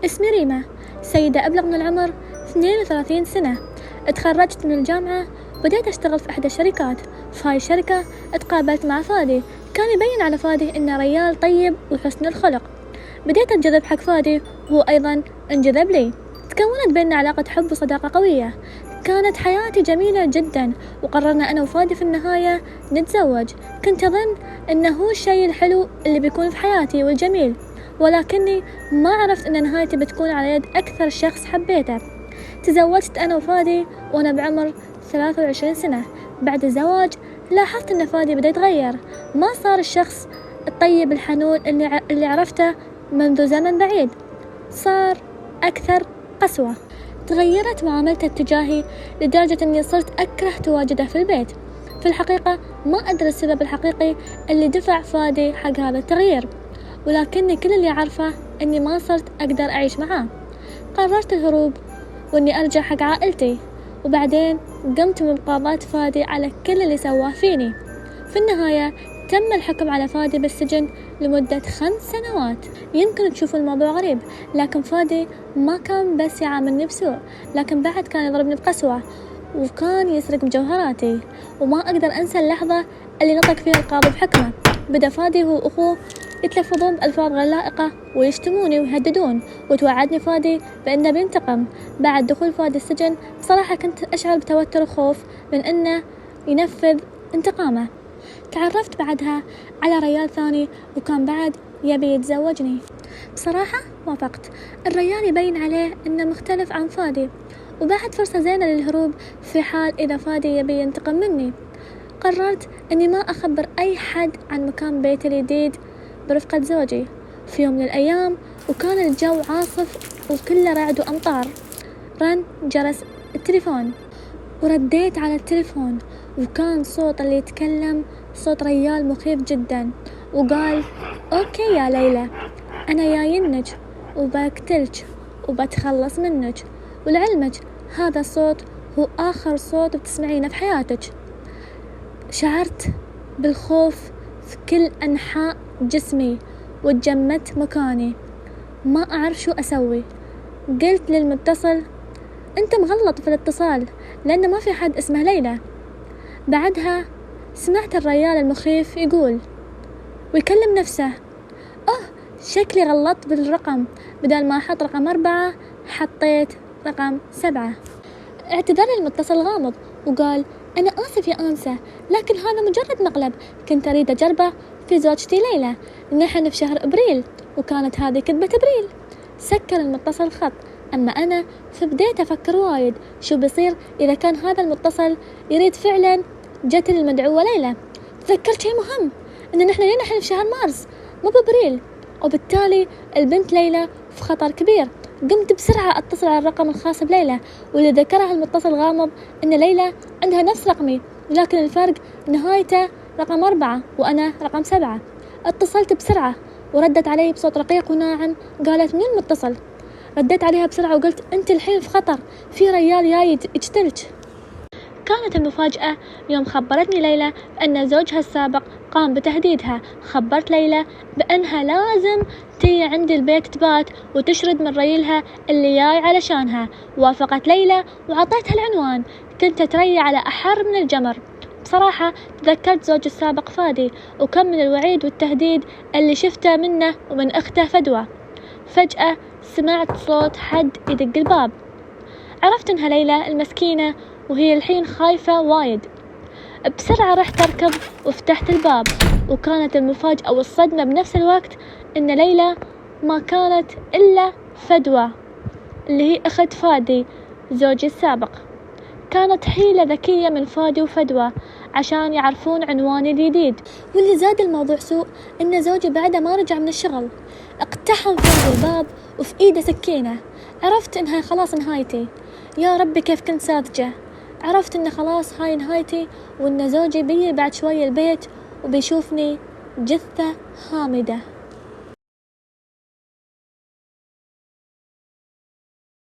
اسمي ريما، سيدة أبلغ من العمر 32 سنة. اتخرجت من الجامعة وبديت أشتغل في إحدى الشركات. في هاي الشركة اتقابلت مع فادي، كان يبين على فادي إنه ريال طيب وحسن الخلق. بديت أنجذب حق فادي وهو أيضا انجذب لي. تكونت بيننا علاقة حب وصداقة قوية. كانت حياتي جميلة جدا، وقررنا أنا وفادي في النهاية نتزوج. كنت أظن إنه هو الشيء الحلو اللي بيكون في حياتي والجميل، ولكني ما عرفت أن نهايتي بتكون على يد أكثر شخص حبيته. تزوجت أنا وفادي وأنا بعمر 23 سنة. بعد الزواج لاحظت أن فادي بدأ يتغير، ما صار الشخص الطيب الحنون اللي عرفته منذ زمن بعيد، صار أكثر قسوة. تغيرت معاملته تجاهي لدرجة أني صرت أكره تواجده في البيت. في الحقيقة ما أدري السبب الحقيقي اللي دفع فادي حق هذا التغيير، ولكني كل اللي عارفه أني ما صرت أقدر أعيش معاه. قررت الهروب وأني أرجع حق عائلتي، وبعدين قمت بمقاضاة فادي على كل اللي سواه فيني. في النهاية تم الحكم على فادي بالسجن لمدة 5 سنوات. يمكن تشوفوا الموضوع غريب، لكن فادي ما كان بس يعاملني بسوء، لكن بعد كان يضربني بقسوة، وكان يسرق مجوهراتي. وما أقدر أنسى اللحظة اللي نطق فيها القاضي بحكمه. بدأ فادي هو وأخوه يتلفظون بألفاظ غير لائقة ويشتموني ويهددون، وتوعدني فادي بأنه بينتقم. بعد دخول فادي السجن بصراحة كنت أشعر بتوتر وخوف من أنه ينفذ انتقامه. تعرفت بعدها على ريال ثاني وكان بعد يبي يتزوجني. بصراحة وافقت. الريال يبين عليه أنه مختلف عن فادي، وبعد فرصة زينة للهروب في حال إذا فادي يبي ينتقم مني. قررت أني ما أخبر أي حد عن مكان بيتي الجديد برفقة زوجي. في يوم من الأيام وكان الجو عاصف وكله رعد وأمطار، رن جرس التليفون ورديت على التليفون، وكان صوت اللي يتكلم صوت ريال مخيف جدا، وقال: أوكي يا ليلى، أنا جاينك وبقتلك وبتخلص منك، ولعلمك هذا الصوت هو آخر صوت بتسمعينه في حياتك. شعرت بالخوف في كل أنحاء جسمي وتجمدت مكاني، ما أعرف شو أسوي. قلت للمتصل: أنت مغلط في الاتصال، لأن ما في حد اسمه ليلى. بعدها سمعت الريال المخيف يقول ويكلم نفسه: شكلي غلطت بالرقم، بدل ما أحط رقم 4 حطيت رقم 7. اعتذر المتصل غامض وقال: أنا آسف يا أنسة، لكن هذا مجرد مقلب كنت أريد أجربه في زوجتي ليلى. نحن في شهر أبريل وكانت هذه كذبة أبريل. سكر المتصل الخط. أما أنا فبديت أفكر وايد شو بيصير إذا كان هذا المتصل يريد فعلا قتل المدعوة ليلى. تذكرت شيء مهم، إن نحن في شهر مارس مو بأبريل، وبالتالي البنت ليلى في خطر كبير. قمت بسرعة أتصل على الرقم الخاص بليلى، واللي ذكرها المتصل غامض إن ليلى عندها نفس رقمي، لكن الفرق نهايته رقم 4 وأنا رقم 7. اتصلت بسرعة وردت علي بصوت رقيق وناعم، قالت: من المتصل؟ رديت عليها بسرعة وقلت: أنت الحين في خطر، في ريال جاي يقتلك. كانت المفاجأة يوم خبرتني ليلى أن زوجها السابق قام بتهديدها. خبرت ليلى بأنها لازم تيجي عندي البيت تبات وتشرد من ريلها اللي جاي علشانها. وافقت ليلى وعطيتها العنوان. كنت أتريا على أحر من الجمر. بصراحة تذكرت زوج السابق فادي، وكم من الوعيد والتهديد اللي شفته منه ومن أخته فدوى. فجأة سمعت صوت حد يدق الباب. عرفت إنها ليلى المسكينة، وهي الحين خايفة وايد. بسرعة رحت أركض وفتحت الباب، وكانت المفاجأة والصدمة بنفس الوقت إن ليلى ما كانت إلا فدوى اللي هي أخت فادي زوجي السابق. كانت حيلة ذكية من فادي وفدوى عشان يعرفون عنواني الجديد. واللي زاد الموضوع سوء إن زوجي بعد ما رجع من الشغل اقتحم في الباب وفي إيده سكينة. عرفت إنها خلاص نهايتي. يا ربي كيف كنت ساذجة. عرفت إن خلاص هاي نهايتي، وإن زوجي بيجي بعد شوي البيت وبيشوفني جثة هامدة.